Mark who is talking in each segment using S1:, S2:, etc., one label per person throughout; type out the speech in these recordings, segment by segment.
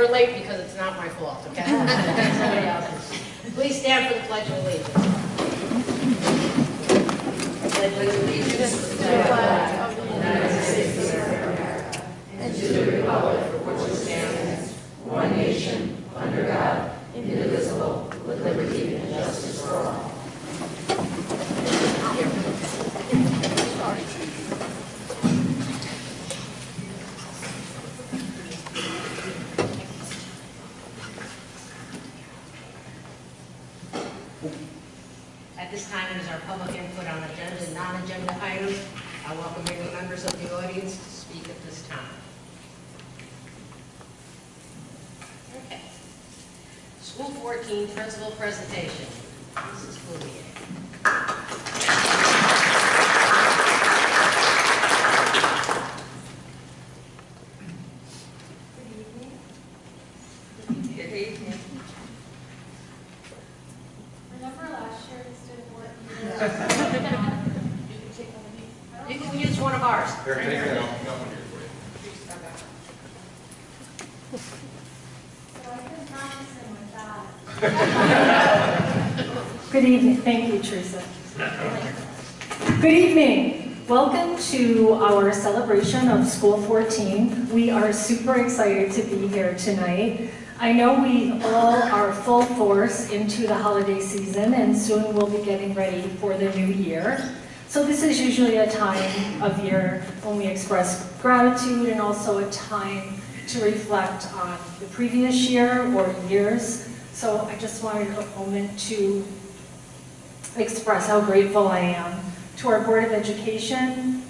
S1: we're late because it's not my fault, okay? Somebody else's. Please stand for the Pledge of Allegiance. I pledge allegiance to the flag of the United States of America and to the republic for which it stands, one nation, under God, indivisible, with liberty and justice for all. At this time, it is our public input on agenda and non-agenda items. I welcome any members of the audience to speak at this time. Okay. School 14 principal presentation. Mrs. Bouvier.
S2: Good evening. Remember last year instead of what
S1: You can use one of ours.
S3: Here, take that. I'll got one here for you.
S2: So I've been practicing with that.
S4: Good evening. Thank you, Teresa. Good evening. Welcome to our celebration of School 14. We are super excited to be here tonight. I know we all are full force into the holiday season, and soon we'll be getting ready for the new year. So this is usually a time of year when we express gratitude and also a time to reflect on the previous year or years. So I just wanted a moment to express how grateful I am to our Board of Education.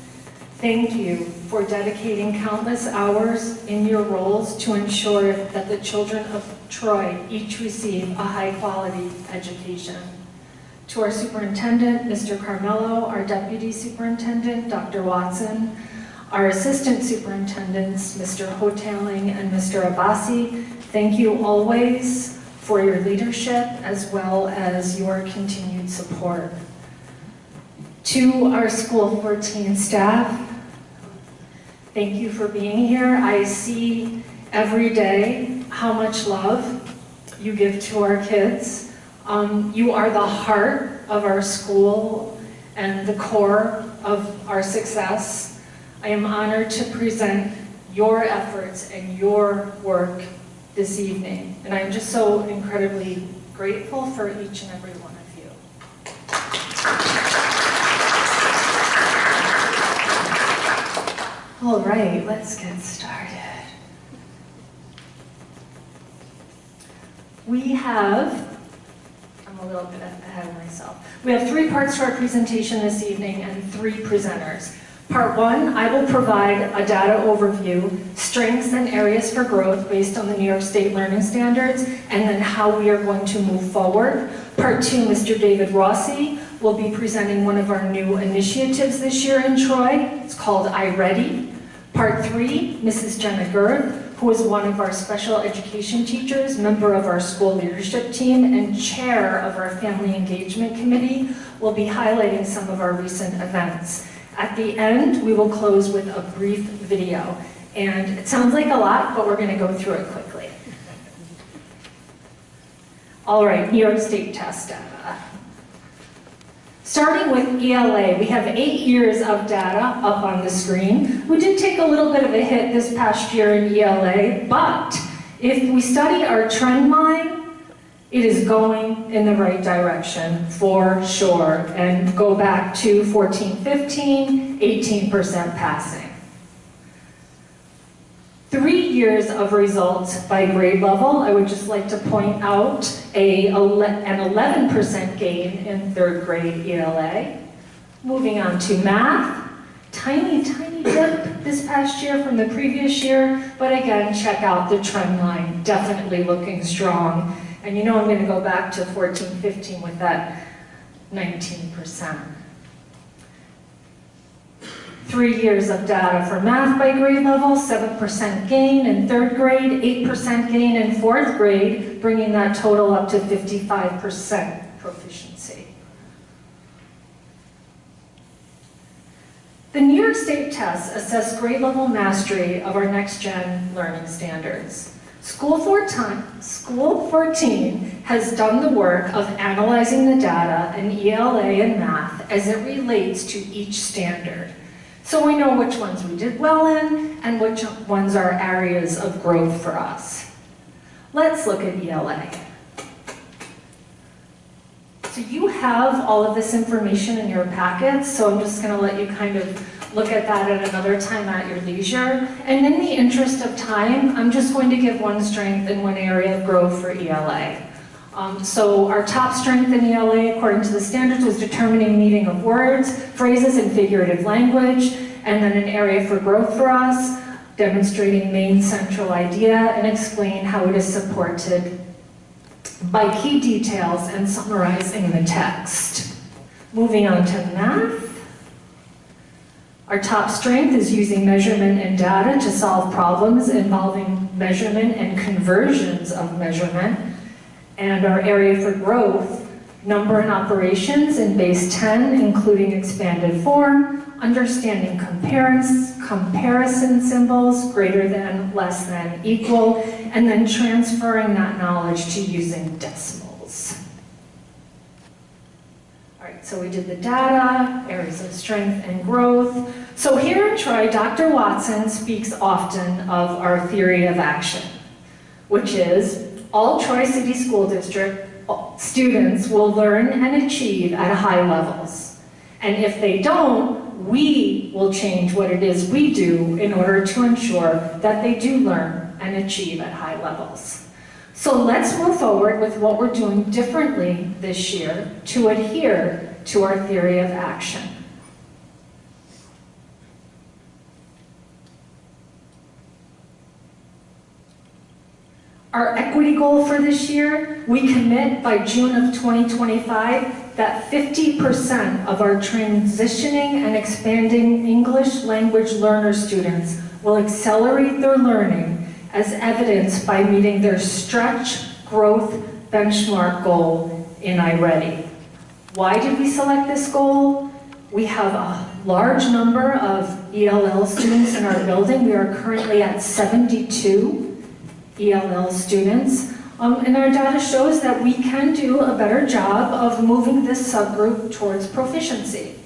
S4: Thank you for dedicating countless hours in your roles to ensure that the children of Troy each receive a high-quality education. To our superintendent, Mr. Carmelo, our deputy superintendent, Dr. Watson, our assistant superintendents, Mr. Hoteling and Mr. Abbasi, thank you always for your leadership as well as your continued support. To our School 14 staff, thank you for being here. I see every day how much love you give to our kids. You are the heart of our school and the core of our success. I am honored to present your efforts and your work this evening. And I'm just so incredibly grateful for each and every one of you. All right, let's get started. We have, I'm a little bit ahead of myself. We have 3 parts to our presentation this evening and 3 presenters. Part 1, I will provide a data overview, strengths and areas for growth based on the New York State Learning Standards, and then how we are going to move forward. Part 2, Mr. David Rossi will be presenting one of our new initiatives this year in Troy. It's called iReady. Part 3, Mrs. Jenna Girth, who is one of our special education teachers, member of our school leadership team, and chair of our family engagement committee, will be highlighting some of our recent events. At the end, we will close with a brief video. And it sounds like a lot, but we're going to go through it quickly. All right, New York State test data. Starting with ELA, we have 8 years of data up on the screen. We did take a little bit of a hit this past year in ELA, but if we study our trend line, it is going in the right direction for sure. And go back to 14-15, 18% passing. 3 years of results by grade level. I would just like to point out an 11% gain in 3rd grade ELA. Moving on to math. Tiny dip this past year from the previous year, but again, check out the trend line, definitely looking strong. And you know I'm going to go back to 14-15 with that 19%. 3 years of data for math by grade level, 7% gain in 3rd grade, 8% gain in 4th grade, bringing that total up to 55% proficiency. The New York State tests assess grade level mastery of our next-gen learning standards. School 14 has done the work of analyzing the data in ELA and math as it relates to each standard. So we know which ones we did well in and which ones are areas of growth for us. Let's look at ELA. So you have all of this information in your packets, so I'm just going to let you kind of look at that at another time at your leisure. And in the interest of time, I'm just going to give one strength and one area of growth for ELA. So our top strength in ELA, according to the standards, was determining meaning of words, phrases, and figurative language. And then an area for growth for us, demonstrating main central idea and explain how it is supported by key details and summarizing the text. Moving on to math. Our top strength is using measurement and data to solve problems involving measurement and conversions of measurement. And our area for growth, number and operations in base 10, including expanded form, understanding comparison symbols, greater than, less than, equal, and then transferring that knowledge to using decimals. All right, so we did the data, areas of strength and growth. So here in Troy, Dr. Watson speaks often of our theory of action, which is all Troy City School District students will learn and achieve at high levels. And if they don't, we will change what it is we do in order to ensure that they do learn and achieve at high levels. So let's move forward with what we're doing differently this year to adhere to our theory of action. Our equity goal for this year, we commit by June of 2025 that 50% of our transitioning and expanding English language learner students will accelerate their learning as evidenced by meeting their stretch growth benchmark goal in iReady. Why did we select this goal? We have a large number of ELL students in our building. We are currently at 72 ELL students. And our data shows that we can do a better job of moving this subgroup towards proficiency.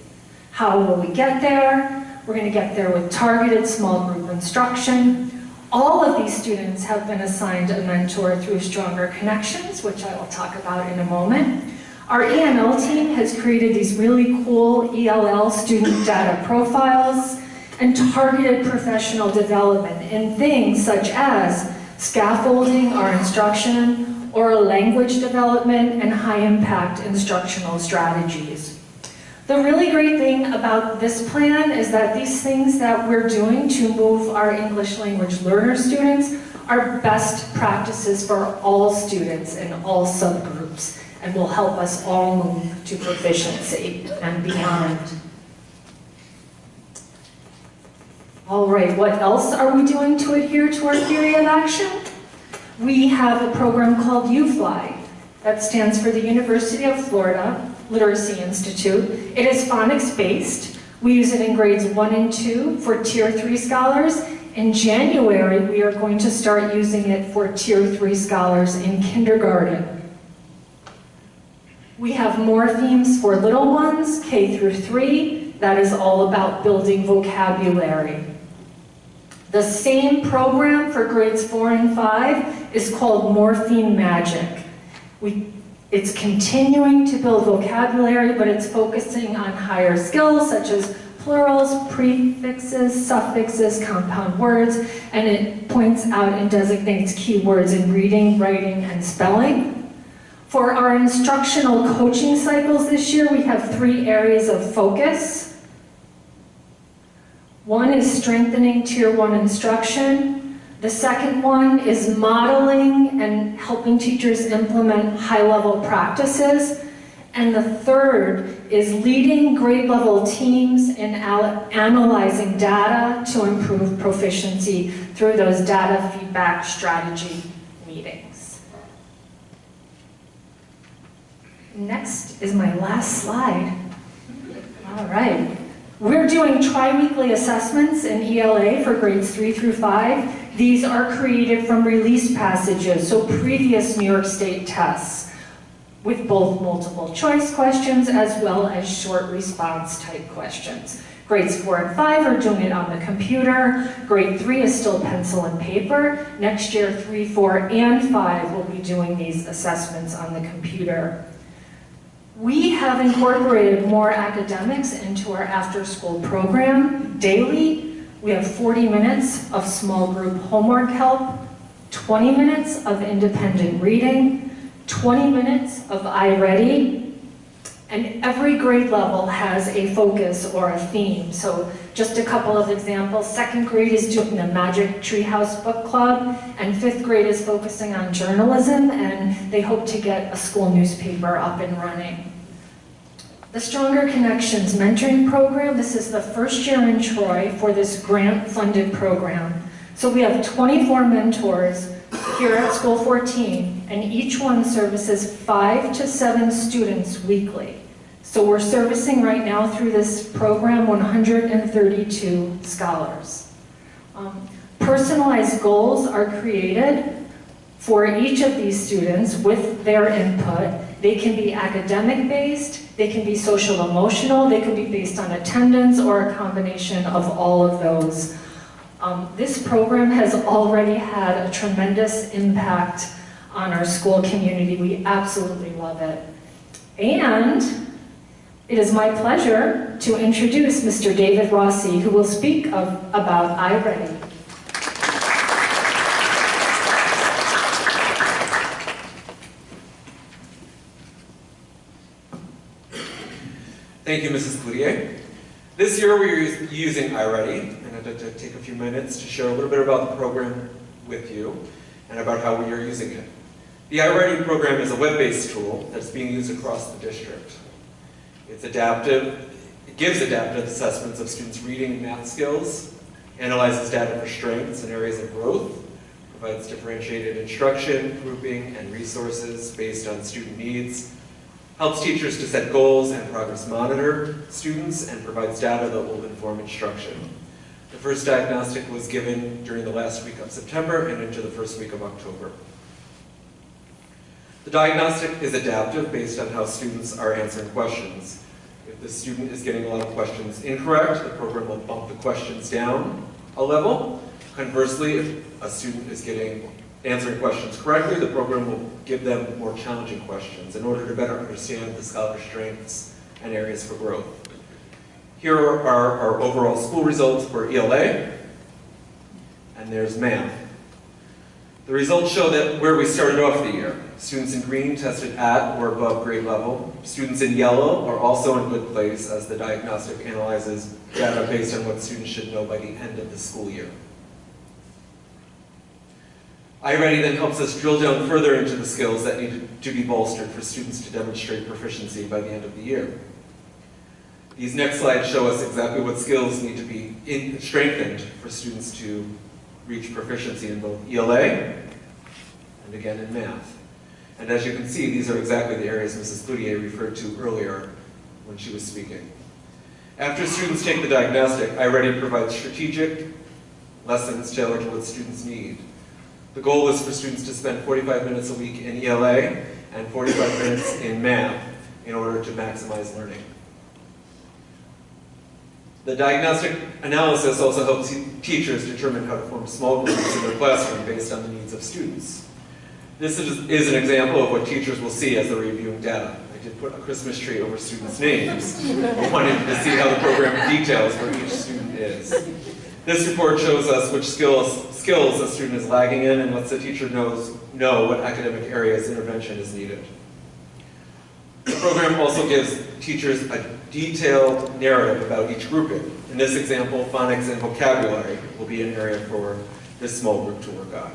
S4: How will we get there? We're going to get there with targeted small group instruction. All of these students have been assigned a mentor through Stronger Connections, which I will talk about in a moment. Our EML team has created these really cool ELL student data profiles and targeted professional development in things such as scaffolding our instruction, oral language development, and high-impact instructional strategies. The really great thing about this plan is that these things that we're doing to move our English language learner students are best practices for all students in all subgroups and will help us all move to proficiency and beyond. All right, what else are we doing to adhere to our theory of action? We have a program called UFly. That stands for the University of Florida Literacy Institute. It is phonics-based. We use it in grades 1 and 2 for Tier 3 scholars. In January, we are going to start using it for Tier 3 scholars in kindergarten. We have more themes for little ones, K through 3. That is all about building vocabulary. The same program for grades 4 and 5 is called Morpheme Magic. It's continuing to build vocabulary, but it's focusing on higher skills such as plurals, prefixes, suffixes, compound words, and it points out and designates keywords in reading, writing, and spelling. For our instructional coaching cycles this year, we have 3 areas of focus. One is strengthening Tier 1 instruction. The second one is modeling and helping teachers implement high-level practices. And the third is leading grade-level teams in analyzing data to improve proficiency through those data feedback strategy meetings. Next is my last slide. All right. We're doing tri-weekly assessments in ELA for grades 3 through 5. These are created from release passages, so previous New York State tests, with both multiple choice questions as well as short response type questions. Grades 4 and 5 are doing it on the computer. Grade 3 is still pencil and paper. Next year, 3, 4, and 5 will be doing these assessments on the computer. We have incorporated more academics into our after-school program. Daily, we have 40 minutes of small group homework help, 20 minutes of independent reading, 20 minutes of iReady, and every grade level has a focus or a theme. So just a couple of examples. 2nd grade is doing the Magic Treehouse Book Club, and 5th grade is focusing on journalism, and they hope to get a school newspaper up and running. The Stronger Connections Mentoring Program, this is the first year in Troy for this grant-funded program. So we have 24 mentors here at School 14, and each one services 5 to 7 students weekly. So we're servicing right now through this program 132 scholars. Personalized goals are created for each of these students with their input. They can be academic-based, they can be social-emotional, they can be based on attendance, or a combination of all of those. This program has already had a tremendous impact on our school community. We absolutely love it. And it is my pleasure to introduce Mr. David Rossi, who will speak about iReady.
S5: Thank you, Mrs. Cloutier. This year we're using iReady, and I'd like to take a few minutes to share a little bit about the program with you and about how we are using it. The iReady program is a web-based tool that's being used across the district. It's adaptive, it gives adaptive assessments of students' reading and math skills, analyzes data for strengths and areas of growth, provides differentiated instruction, grouping, and resources based on student needs, helps teachers to set goals and progress monitor students, and provides data that will inform instruction. The first diagnostic was given during the last week of September and into the first week of October. The diagnostic is adaptive based on how students are answering questions. If the student is getting a lot of questions incorrect, the program will bump the questions down a level. Conversely, if a student is answering questions correctly, the program will give them more challenging questions in order to better understand the scholar's strengths and areas for growth. Here are our overall school results for ELA, and there's math. The results show that where we started off the year. Students in green tested at or above grade level. Students in yellow are also in good place as the diagnostic analyzes data based on what students should know by the end of the school year. iReady then helps us drill down further into the skills that need to be bolstered for students to demonstrate proficiency by the end of the year. These next slides show us exactly what skills need to be strengthened for students to reach proficiency in both ELA and again in math. And as you can see, these are exactly the areas Mrs. Cloutier referred to earlier when she was speaking. After students take the diagnostic, iReady provides strategic lessons tailored to what students need. The goal is for students to spend 45 minutes a week in ELA and 45 minutes in math in order to maximize learning. The diagnostic analysis also helps teachers determine how to form small groups in their classroom based on the needs of students. This is an example of what teachers will see as they're reviewing data. I did put a Christmas tree over students' names. We wanted to see how the program details where each student is. This report shows us which skills a student is lagging in and lets the teacher know what academic areas intervention is needed. The program also gives teachers a detailed narrative about each grouping. In this example, phonics and vocabulary will be an area for this small group to work on.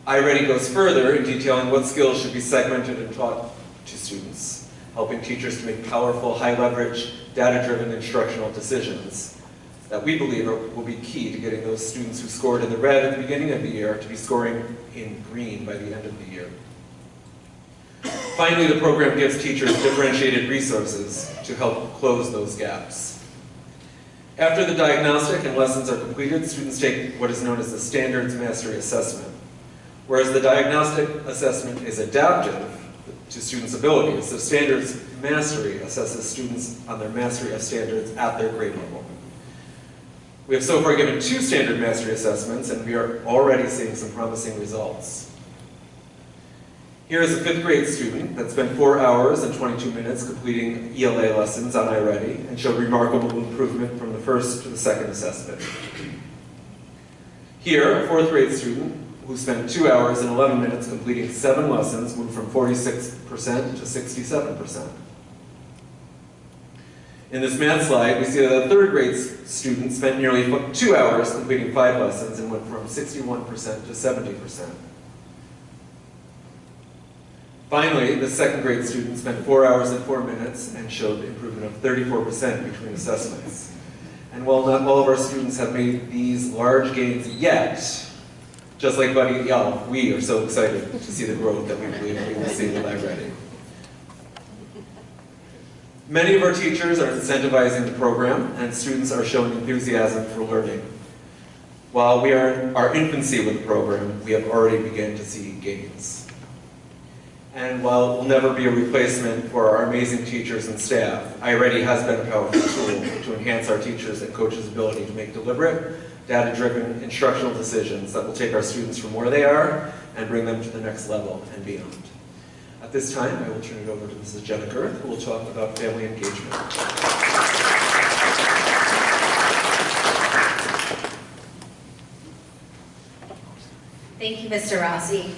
S5: iReady goes further in detailing what skills should be segmented and taught to students, helping teachers to make powerful, high-leverage, data-driven instructional decisions that we believe will be key to getting those students who scored in the red at the beginning of the year to be scoring in green by the end of the year. Finally, the program gives teachers differentiated resources to help close those gaps. After the diagnostic and lessons are completed, students take what is known as the Standards Mastery Assessment. Whereas the diagnostic assessment is adaptive to students' abilities, the Standards Mastery assesses students on their mastery of standards at their grade level. We have so far given 2 standard mastery assessments, and we are already seeing some promising results. Here is a 5th grade student that spent 4 hours and 22 minutes completing ELA lessons on iReady and showed remarkable improvement from the first to the second assessment. Here, a 4th grade student who spent 2 hours and 11 minutes completing 7 lessons moved from 46% to 67%. In this math slide, we see that a 3rd grade student spent nearly 2 hours completing 5 lessons and went from 61% to 70%. Finally, the 2nd grade student spent 4 hours and 4 minutes and showed improvement of 34% between assessments. And while not all of our students have made these large gains yet, just like Buddy Yelp, we are so excited to see the growth that we believe we will see with iReady. Many of our teachers are incentivizing the program, and students are showing enthusiasm for learning. While we are in our infancy with the program, we have already begun to see gains. And while it will never be a replacement for our amazing teachers and staff, iReady has been a powerful tool to enhance our teachers and coaches' ability to make deliberate, data-driven instructional decisions that will take our students from where they are and bring them to the next level and beyond. At this time, I will turn it over to Mrs. Jenna Girth, who will talk about family engagement.
S1: Thank you, Mr. Rossi.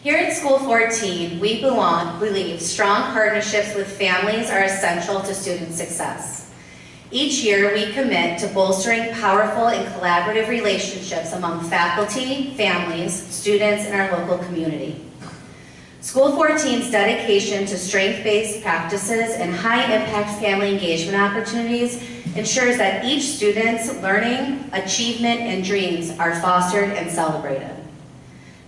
S1: Here at School 14, we believe strong partnerships with families are essential to student success. Each year, we commit to bolstering powerful and collaborative relationships among faculty, families, students, and our local community. School 14's dedication to strength-based practices and high-impact family engagement opportunities ensures that each student's learning, achievement, and dreams are fostered and celebrated.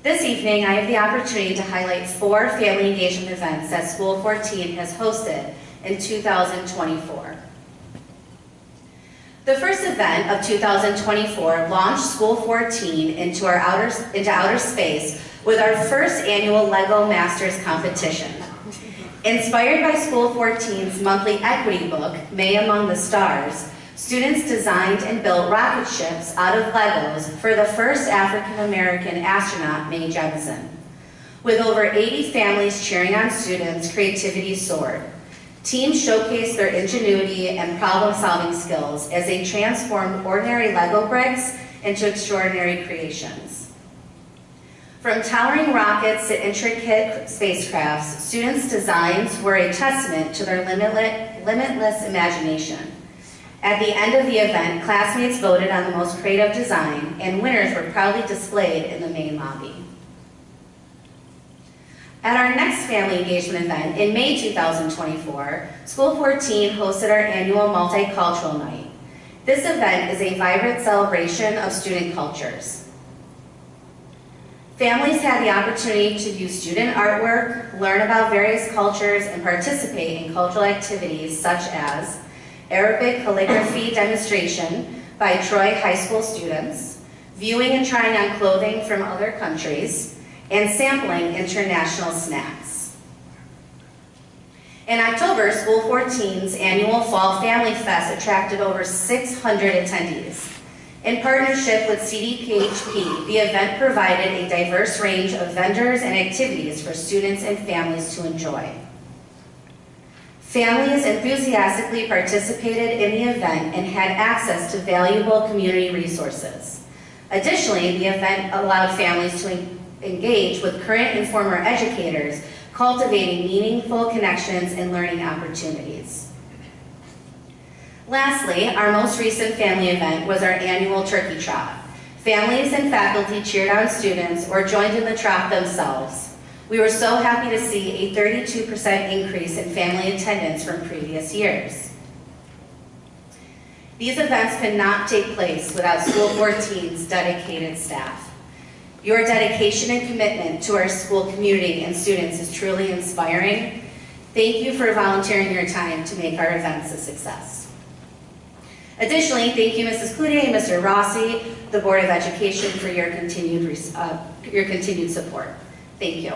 S1: This evening, I have the opportunity to highlight 4 family engagement events that School 14 has hosted in 2024. The first event of 2024 launched School 14 into outer space with our first annual LEGO Masters competition. Inspired by School 14's monthly equity book, May Among the Stars, students designed and built rocket ships out of Legos for the first African-American astronaut, Mae Jemison. With over 80 families cheering on students, creativity soared. Teams showcased their ingenuity and problem-solving skills as they transformed ordinary Lego bricks into extraordinary creations. From towering rockets to intricate spacecrafts, students' designs were a testament to their limitless imagination. At the end of the event, classmates voted on the most creative design, and winners were proudly displayed in the main lobby. At our next family engagement event in May 2024, School 14 hosted our annual Multicultural Night. This event is a vibrant celebration of student cultures. Families had the opportunity to view student artwork, learn about various cultures, and participate in cultural activities such as Arabic calligraphy demonstration by Troy High School students, viewing and trying on clothing from other countries, and sampling international snacks. In October, School 14's annual Fall Family Fest attracted over 600 attendees. In partnership with CDPHP, the event provided a diverse range of vendors and activities for students and families to enjoy. Families enthusiastically participated in the event and had access to valuable community resources. Additionally, the event allowed families to engage with current and former educators, cultivating meaningful connections and learning opportunities. Lastly, our most recent family event was our annual Turkey Trot. Families and faculty cheered on students or joined in the trot themselves. We were so happy to see a 32% increase in family attendance from previous years. These events could not take place without School 14's dedicated staff. Your dedication and commitment to our school community and students is truly inspiring. Thank you for volunteering your time to make our events a success. Additionally, thank you, Mrs. Clute and Mr. Rossi, the Board of Education, for your continued support. Thank you.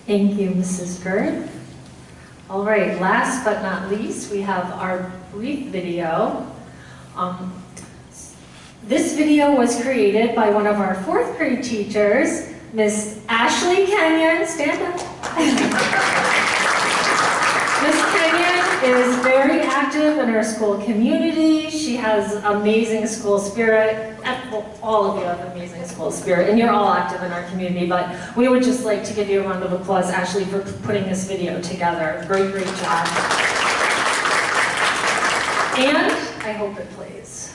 S4: Thank you, Mrs. Bird. All right, last but not least, we have our brief video. This video was created by one of our 4th grade teachers, Miss Ashley Kenyon. Stand up. Miss Kenyon is very active in our school community. She has amazing school spirit. All of you have amazing school spirit, and you're all active in our community, but we would just like to give you a round of applause, Ashley, for putting this video together. Great, great job. And I hope it plays.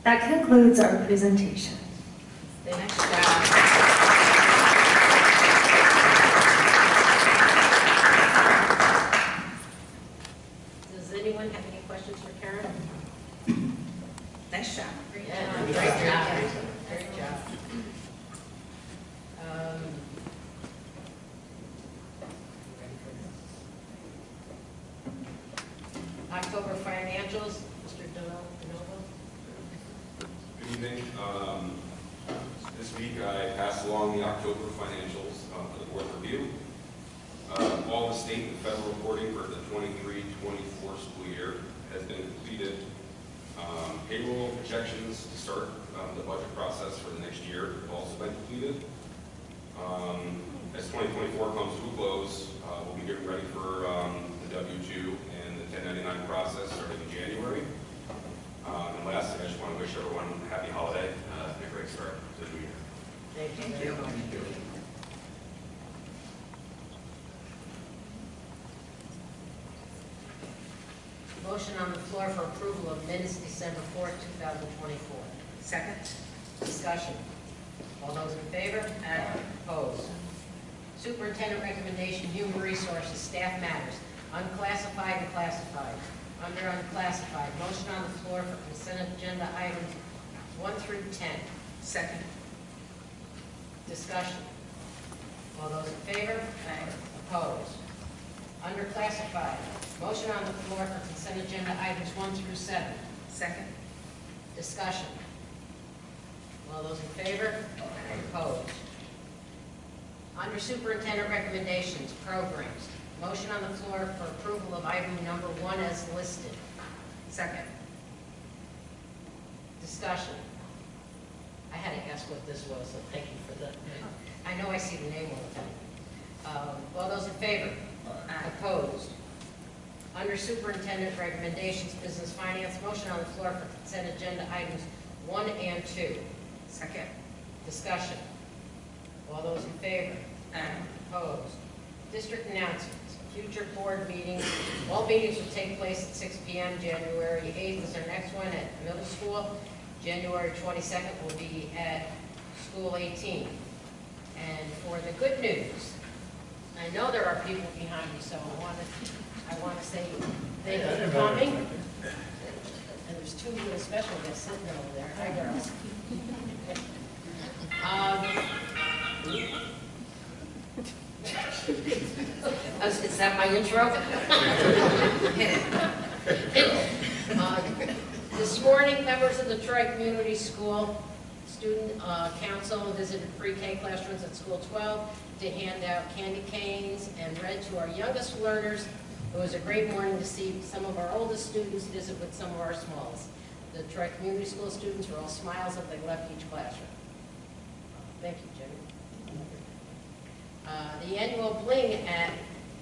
S4: That concludes our presentation.
S1: The next job.
S6: Does anyone have any questions for Karen?
S1: Nice job.
S6: Great job. Great job. October financials, Mr. DeNovo.
S3: Good evening. This week I passed along the October financials for the board review. All the state and federal reporting for the 23-24 school year has been completed. Payroll projections to start the budget process for the next year have also been completed. As 2024 comes to a close, we'll be getting ready for the W-2 and the 1099 process starting in January. And lastly, I just want to wish everyone a happy holiday and a great start to the new year.
S6: Thank you. Motion on the floor for approval of minutes December 4th, 2024.
S1: Second.
S6: Discussion. All those in favor? Aye. Opposed? Superintendent recommendation, human resources, staff matters, unclassified and classified. Under unclassified, motion on the floor for consent agenda items 1 through 10.
S1: Second.
S6: Discussion. All those in favor? Aye. Opposed? Under classified, motion on the floor for consent agenda items 1 through 7.
S1: Second.
S6: Discussion. All those in favor? Opposed? Under superintendent recommendations, programs, Motion on the floor for approval of item number 1 as listed.
S1: Second.
S6: Discussion. I had to ask what this was, so thank you for that. I know I see the name all the time. All those in favor? Opposed? Under Superintendent Recommendations, Business Finance, motion on the floor for consent agenda items 1 and 2.
S1: Second.
S6: Discussion. All those in favor? Opposed? District announcements. Future board meetings. All meetings will take place at 6 p.m. January 8th is our next one at middle school. January 22nd will be at School 18. And for the good news, I know there are people behind me, so I want to say thank you for coming. And there's 2 little special guests sitting over there. Hi, girls. Is that my intro? This morning, members of the Troy Community School Student Council visited pre-K classrooms at School 12 to hand out candy canes and read to our youngest learners. It was a great morning to see some of our oldest students visit with some of our smallest. The Troy Community School students were all smiles as they left each classroom. Thank you, Jimmy. The annual bling at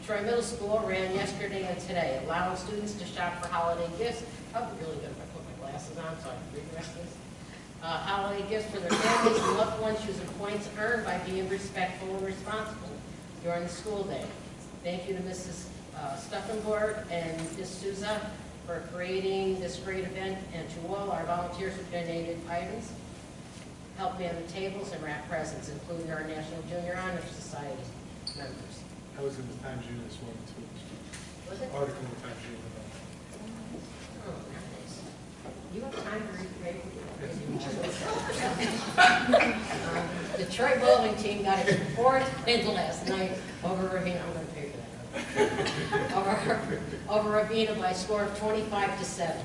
S6: Troy Middle School ran yesterday and today, allowing students to shop for holiday gifts. Probably really good if I put my glasses on so I can read the rest of this. Holiday gifts for their families and loved ones using points earned by being respectful and responsible during the school day. Thank you to Mrs. Stuffenborg and Ms. Souza for creating this great event, and to all our volunteers who donated items, help man the tables, and wrap presents, including our National Junior Honor Society members.
S7: I was in the Times Union this morning too.
S6: Was it?
S7: Article in the Times Union about
S6: Oh, nice. You have time to read the paper? The Troy bowling team got its 4th win last night over Ravina. I'm going to pay for that. Over Ravina by a score of 25-7,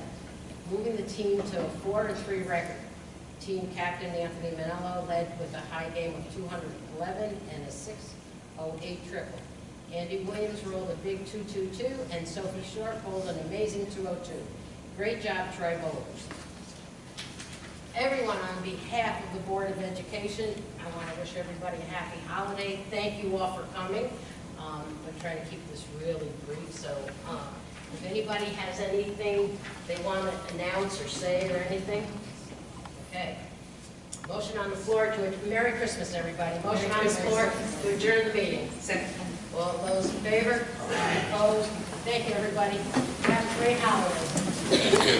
S6: moving the team to a 4-3 record. Team captain Anthony Manello led with a high game of 211 and a 608 triple. Andy Williams rolled a big 222, and Sophie Short rolled an amazing 202. Great job, Troy bowlers. Everyone, on behalf of the Board of Education, I want to wish everybody a happy holiday. Thank you all for coming. I'm trying to keep this really brief, so if anybody has anything they want to announce or say or anything. Okay. Motion on the floor to Merry Christmas, everybody. Motion on the floor to adjourn the meeting.
S1: Second.
S6: All those in favor? Opposed? Thank you, everybody. Have a great holiday.